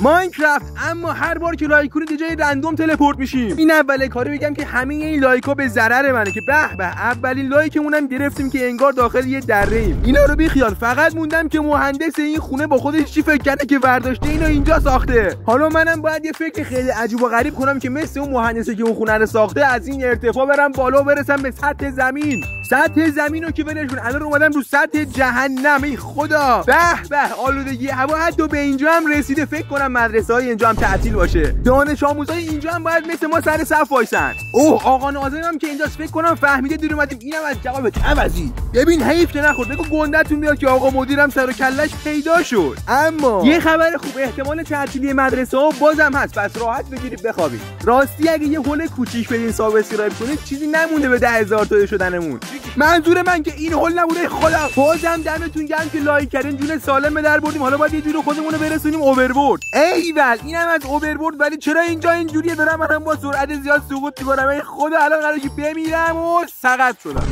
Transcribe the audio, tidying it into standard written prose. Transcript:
ماینکرافت، اما هر بار که لایک کنید جای رندوم تلپورت میشیم. این اوله کارو بگم که همه این لایک‌ها به ضرر منه که به به اولین لایکمونم گرفتیم که انگار داخل یه دره‌ایم. اینا رو بیخیال، فقط موندم که مهندس این خونه با خودش چی فکر کرده که برداشته اینو اینجا ساخته. حالا منم باید یه فکر خیلی عجیب و غریب کنم که مثل اون مهندسی که اون خونه رو ساخته از این ارتفاع برم بالا برسم به سطح زمین. سطح زمینو که ولشون، الان اومدم رو سطح جهنم. ای خدا، به به آلودگی هوا حتی به اینجا هم رسیده. فکر کنم مدرسه‌های اینجا هم تعطیل باشه. دانش آموزای اینجا هم باید مثل ما سر صف وایسن. اوه آقا ناظم هم که اینجاست، فکر کنم فهمیده دیر اومدیم. اینم از جواب عوضی. ببین حیف که نخورد، بگو گندتون بیاد که آقا مدیرم سر و کلش پیدا شد. اما یه خبر خوب، احتمال تعطیلی مدرسه ها بازم هست، پس راحت بگیرید بخوابید. راستی اگه یه هول کوچیک بدین سابسکرایب کنید چیزی نمونده به 10,000 تا شدنمون. منظور من که این هول نبوده. خدا بازم دمتون گرم که لایک کردین، جون سالم به در بردیم. حالا باید یه جوری خودمون رو برسونیم اووربورد. ایول اینم از اووربورد، ولی چرا اینجا اینجوریه؟ دارم منم با سرعت زیاد سقوط می‌کنم. ای خدا الان قراره که بمیرم و سقط شدم.